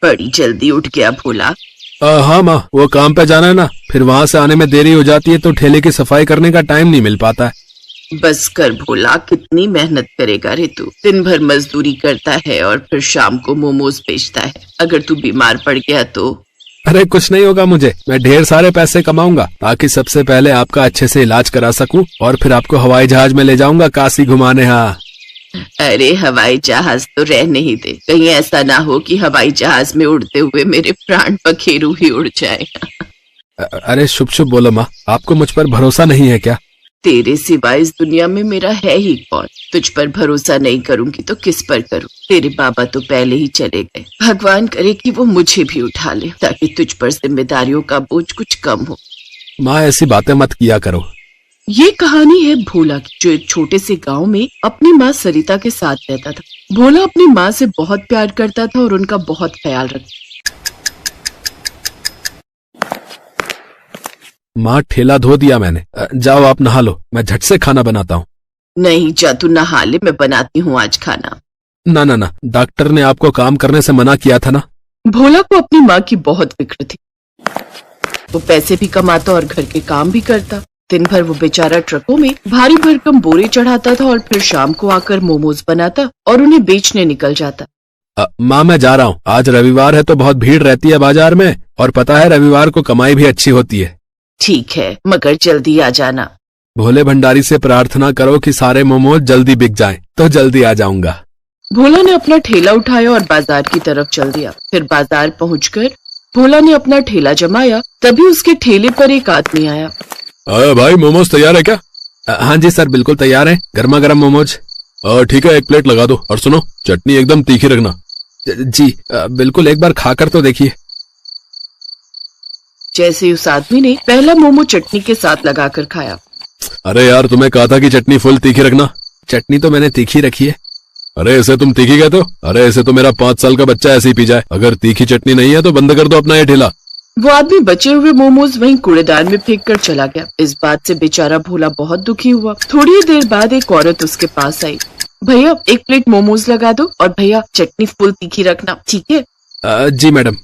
बड़ी जल्दी उठ गया भोला। हाँ माँ, वो काम पे जाना है ना, फिर वहाँ से आने में देरी हो जाती है तो ठेले की सफाई करने का टाइम नहीं मिल पाता है। बस कर भोला, कितनी मेहनत करेगा रे तू। दिन भर मजदूरी करता है और फिर शाम को मोमोज बेचता है। अगर तू बीमार पड़ गया तो? अरे कुछ नहीं होगा मुझे, मैं ढेर सारे पैसे कमाऊंगा ताकि सबसे पहले आपका अच्छे से इलाज करा सकूं और फिर आपको हवाई जहाज में ले जाऊंगा काशी घुमाने। हाँ। अरे हवाई जहाज तो रहने ही दे, कहीं ऐसा ना हो कि हवाई जहाज में उड़ते हुए मेरे प्राण पखेरु ही उड़ जाए। अरे शुभ शुभ बोलो माँ, आपको मुझ पर भरोसा नहीं है क्या? तेरे सिवा इस दुनिया में मेरा है ही कौन? तुझ पर भरोसा नहीं करूंगी तो किस पर करूं? तेरे बाबा तो पहले ही चले गए। भगवान करे कि वो मुझे भी उठा ले ताकि तुझ पर जिम्मेदारियों का बोझ कुछ कम हो। माँ ऐसी बातें मत किया करो। ये कहानी है भोला की, जो एक छोटे से गांव में अपनी माँ सरिता के साथ रहता था। भोला अपनी माँ से बहुत प्यार करता था और उनका बहुत ख्याल रखता। माँ ठेला धो दिया मैंने, जाओ आप नहा लो, मैं झट से खाना बनाता हूँ। नहीं जा, तू नहा ले, मैं बनाती हूँ आज खाना। ना ना ना, डॉक्टर ने आपको काम करने से मना किया था ना। भोला को अपनी माँ की बहुत फिक्र थी। वो पैसे भी कमाता और घर के काम भी करता। दिन भर वो बेचारा ट्रकों में भारी भरकम बोरे चढ़ाता था और फिर शाम को आकर मोमोज बनाता और उन्हें बेचने निकल जाता। माँ मैं जा रहा हूँ, आज रविवार है तो बहुत भीड़ रहती है बाजार में, और पता है रविवार को कमाई भी अच्छी होती है। ठीक है, मगर जल्दी आ जाना। भोले भंडारी से प्रार्थना करो कि सारे मोमोज जल्दी बिक जाएं, तो जल्दी आ जाऊंगा। भोला ने अपना ठेला उठाया और बाजार की तरफ चल दिया। फिर बाजार पहुंचकर भोला ने अपना ठेला जमाया, तभी उसके ठेले पर एक आदमी आया। भाई मोमोज तैयार है क्या? हाँ जी सर, बिल्कुल तैयार है, गर्मा गर्म मोमोज। ठीक है, एक प्लेट लगा दो, और सुनो चटनी एकदम तीखी रखना। जी बिल्कुल, एक बार खाकर तो देखिए। जैसे उस आदमी ने पहला मोमो चटनी के साथ लगाकर खाया। अरे यार, तुम्हें कहा था कि चटनी फुल तीखी रखना। चटनी तो मैंने तीखी रखी है। अरे ऐसे तुम तीखी कहते हो? अरे ऐसे तो मेरा 5 साल का बच्चा ऐसे ही पी जाए। अगर तीखी चटनी नहीं है तो बंद कर दो अपना ये ठेला। वो आदमी बचे हुए मोमोज वहीं कूड़ेदान में फेंक कर चला गया। इस बात से बेचारा भोला बहुत दुखी हुआ। थोड़ी देर बाद एक औरत उसके पास आई। भैया एक प्लेट मोमोज लगा दो, और भैया चटनी फुल तीखी रखना, ठीक है? जी मैडम।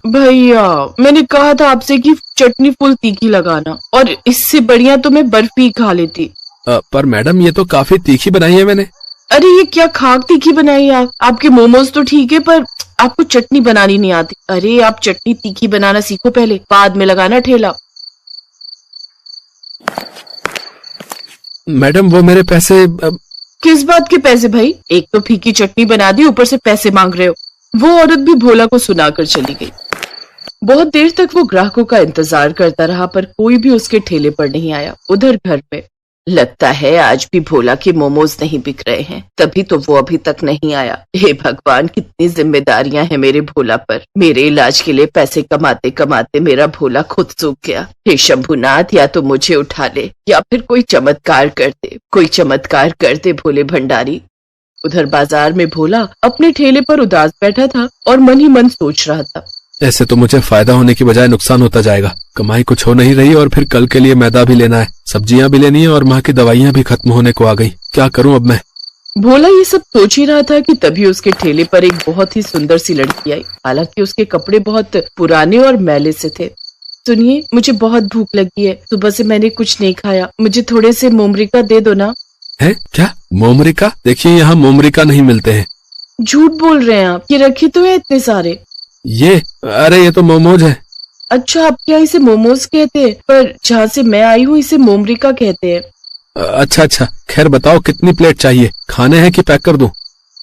भैया मैंने कहा था आपसे कि चटनी फुल तीखी लगाना, और इससे बढ़िया तो मैं बर्फी खा लेती। पर मैडम ये तो काफी तीखी बनाई है मैंने। अरे ये क्या खाक तीखी बनाई आप? आपके मोमोज तो ठीक है पर आपको चटनी बनानी नहीं आती। अरे आप चटनी तीखी बनाना सीखो पहले, बाद में लगाना ठेला। मैडम वो मेरे पैसे। किस बात के पैसे भाई? एक तो फीकी चटनी बना दी, ऊपर से पैसे मांग रहे हो। वो औरत भी भोला को सुनाकर चली गई। बहुत देर तक वो ग्राहकों का इंतजार करता रहा पर कोई भी उसके ठेले पर नहीं आया। उधर घर पे लगता है आज भी भोला के मोमोज नहीं बिक रहे हैं, तभी तो वो अभी तक नहीं आया। हे भगवान, कितनी जिम्मेदारियां हैं मेरे भोला पर। मेरे इलाज के लिए पैसे कमाते कमाते मेरा भोला खुद सूख गया। हे शंभुनाथ, या तो मुझे उठा ले या फिर कोई चमत्कार कर दे, कोई चमत्कार कर दे भोले भंडारी। उधर बाजार में भोला अपने ठेले पर उदास बैठा था और मन ही मन सोच रहा था, ऐसे तो मुझे फायदा होने की बजाय नुकसान होता जाएगा। कमाई कुछ हो नहीं रही और फिर कल के लिए मैदा भी लेना है, सब्जियां भी लेनी है और माँ की दवाइयां भी खत्म होने को आ गई। क्या करूं अब मैं? भोला ये सब सोच ही रहा था कि तभी उसके ठेले पर एक बहुत ही सुंदर सी लड़की आई। हालांकि उसके कपड़े बहुत पुराने और मैले से थे। सुनिए, मुझे बहुत भूख लगी है, सुबह से मैंने कुछ नहीं खाया, मुझे थोड़े से मोमरिका दे दो ना। है क्या? मोमरिका? देखिए यहाँ मोमरिका नहीं मिलते हैं। झूठ बोल रहे हैं आप, ये रखे तो है इतने सारे। ये अरे ये तो मोमोज है। अच्छा, आपके यहाँ इसे मोमोज कहते हैं, पर जहाँ से मैं आई हूँ इसे मोमरिका कहते हैं। अच्छा अच्छा, खैर बताओ कितनी प्लेट चाहिए? खाने हैं कि पैक कर दूं?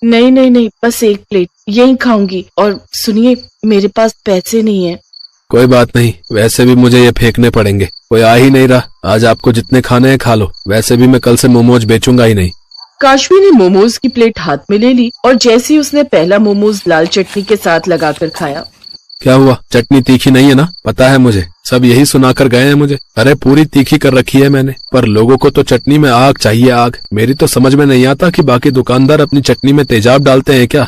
नहीं नहीं नहीं, बस एक प्लेट यही खाऊंगी। और सुनिए, मेरे पास पैसे नहीं है। कोई बात नहीं, वैसे भी मुझे ये फेंकने पड़ेंगे, कोई आ ही नहीं रहा। आज आपको जितने खाने हैं खा लो, वैसे भी मैं कल से मोमोज बेचूंगा ही नहीं। काशवी ने मोमोज की प्लेट हाथ में ले ली और जैसे ही उसने पहला मोमोज लाल चटनी के साथ लगाकर खाया। क्या हुआ? चटनी तीखी नहीं है ना? पता है मुझे, सब यही सुनाकर गए हैं मुझे। अरे पूरी तीखी कर रखी है मैंने, पर लोगों को तो चटनी में आग चाहिए, आग। मेरी तो समझ में नहीं आता कि बाकी दुकानदार अपनी चटनी में तेजाब डालते हैं क्या?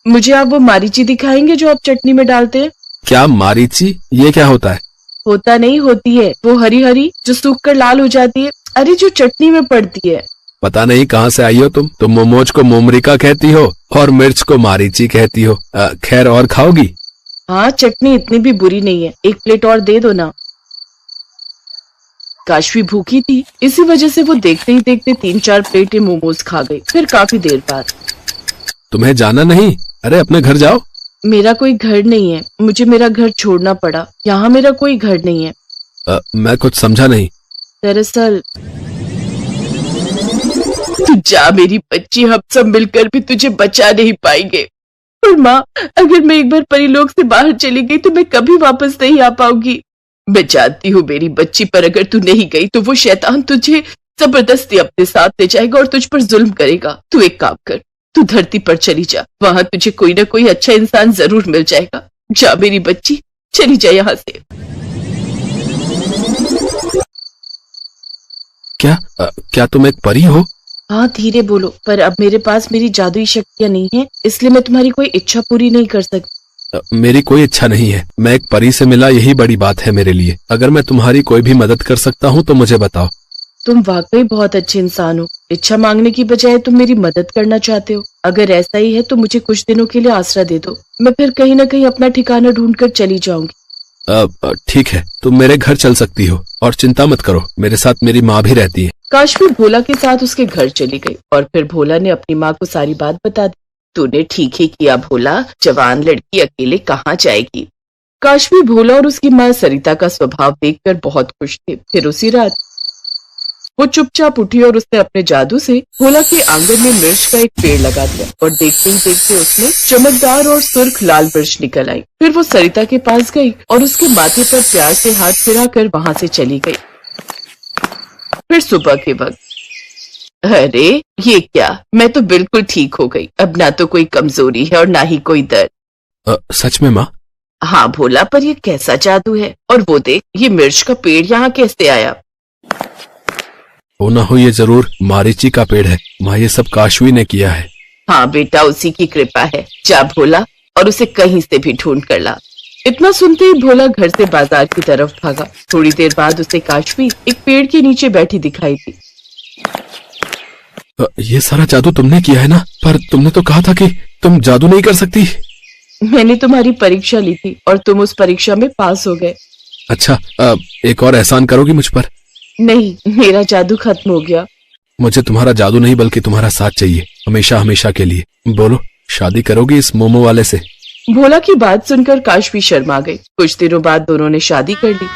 मुझे आप वो मारीची दिखाएंगे जो आप चटनी में डालते हैं? क्या मारीची? ये क्या होता है? होता नहीं, होती है वो हरी हरी जो सूख कर लाल हो जाती है। अरे जो चटनी में पड़ती है। पता नहीं कहाँ से आई हो तुम मोमोज को मोमरिका कहती हो और मिर्च को मारीची कहती हो। खैर, और खाओगी? हाँ, चटनी इतनी भी बुरी नहीं है, एक प्लेट और दे दो ना। काशवी भूखी थी, इसी वजह से वो देखते ही देखते 3-4 प्लेटें मोमोज खा गई। फिर काफी देर बाद, तुम्हें जाना नहीं? अरे अपने घर जाओ। मेरा कोई घर नहीं है, मुझे मेरा घर छोड़ना पड़ा। यहाँ मेरा कोई घर नहीं है। मैं कुछ समझा नहीं। दरअसल तू जा मेरी बच्ची, हम सब मिलकर भी तुझे बचा नहीं पाएंगे। और माँ, अगर मैं एक बार परीलोक से बाहर चली गई तो मैं कभी वापस नहीं आ पाऊंगी। मैं जानती हूँ मेरी बच्ची, पर अगर तू नहीं गई तो वो शैतान तुझे जबरदस्ती अपने साथ ले जाएगा और तुझ पर जुल्म करेगा। तू एक काम कर, तू धरती पर चली जा, वहां तुझे कोई ना कोई अच्छा इंसान जरूर मिल जाएगा। जा मेरी बच्ची, चली जा यहाँ से। क्या तुम एक परी हो? हाँ, धीरे बोलो, पर अब मेरे पास मेरी जादुई शक्तियाँ नहीं है, इसलिए मैं तुम्हारी कोई इच्छा पूरी नहीं कर सकती। मेरी कोई इच्छा नहीं है, मैं एक परी से मिला, यही बड़ी बात है मेरे लिए। अगर मैं तुम्हारी कोई भी मदद कर सकता हूँ तो मुझे बताओ। तुम वाकई बहुत अच्छे इंसान हो। इच्छा मांगने की बजाय तुम मेरी मदद करना चाहते हो। अगर ऐसा ही है तो मुझे कुछ दिनों के लिए आसरा दे दो, मैं फिर कहीं ना कहीं अपना ठिकाना ढूंढकर चली जाऊंगी। ठीक है, तुम मेरे घर चल सकती हो, और चिंता मत करो, मेरे साथ मेरी माँ भी रहती है। काशवी भोला के साथ उसके घर चली गई और फिर भोला ने अपनी माँ को सारी बात बता दी। तूने ठीक ही किया भोला, जवान लड़की अकेले कहाँ जाएगी। काशवी भोला और उसकी माँ सरिता का स्वभाव देखकर बहुत खुश थे। फिर उसी रात वो चुपचाप उठी और उसने अपने जादू से भोला के आंगन में मिर्च का एक पेड़ लगा दिया और देखते ही देखते उसमें चमकदार और सुर्ख लाल मिर्च निकल आई। फिर वो सरिता के पास गई और उसके माथे पर प्यार से हाथ फिराकर वहां से चली गई। फिर सुबह के वक्त, अरे ये क्या, मैं तो बिल्कुल ठीक हो गई। अब ना तो कोई कमजोरी है और ना ही कोई दर्द। सच में माँ? हाँ भोला, पर ये कैसा जादू है? और वो देख, ये मिर्च का पेड़ यहाँ कैसे आया? हो ना हो ये जरूर मारीची का पेड़ है माँ, ये सब काशवी ने किया है। हाँ बेटा, उसी की कृपा है। जा भोला और उसे कहीं से भी ढूंढ कर ला। इतना सुनते ही भोला घर से बाजार की तरफ भागा। थोड़ी देर बाद उसे काशवी एक पेड़ के नीचे बैठी दिखाई दी। ये सारा जादू तुमने किया है ना? पर तुमने तो कहा था कि तुम जादू नहीं कर सकती। मैंने तुम्हारी परीक्षा ली थी और तुम उस परीक्षा में पास हो गए। अच्छा, एक और एहसान करोगी मुझ पर? नहीं, मेरा जादू खत्म हो गया। मुझे तुम्हारा जादू नहीं बल्कि तुम्हारा साथ चाहिए, हमेशा हमेशा के लिए। बोलो, शादी करोगी इस मोमो वाले से? भोला की बात सुनकर काशवी शर्मा गई। कुछ दिनों बाद दोनों ने शादी कर ली।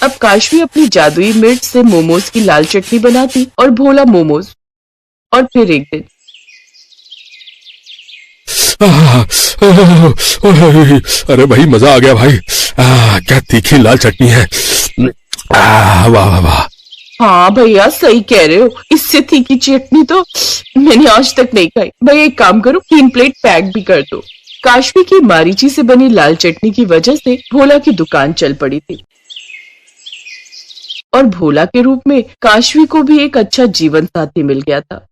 अब काशवी अपनी जादुई मिर्च से मोमोज की लाल चटनी बनाती और भोला मोमोज। और फिर एक दिन, अरे भाई, मजा आ गया भाई। क्या तीखी लाल चटनी है। वाह वाह वाह। हाँ भैया, सही कह रहे हो, इससे तीखी चटनी तो मैंने आज तक नहीं खाई। भाई एक काम करो, 3 प्लेट पैक भी कर दो। काशवी की मारीची से बनी लाल चटनी की वजह से भोला की दुकान चल पड़ी थी और भोला के रूप में काशवी को भी एक अच्छा जीवन साथी मिल गया था।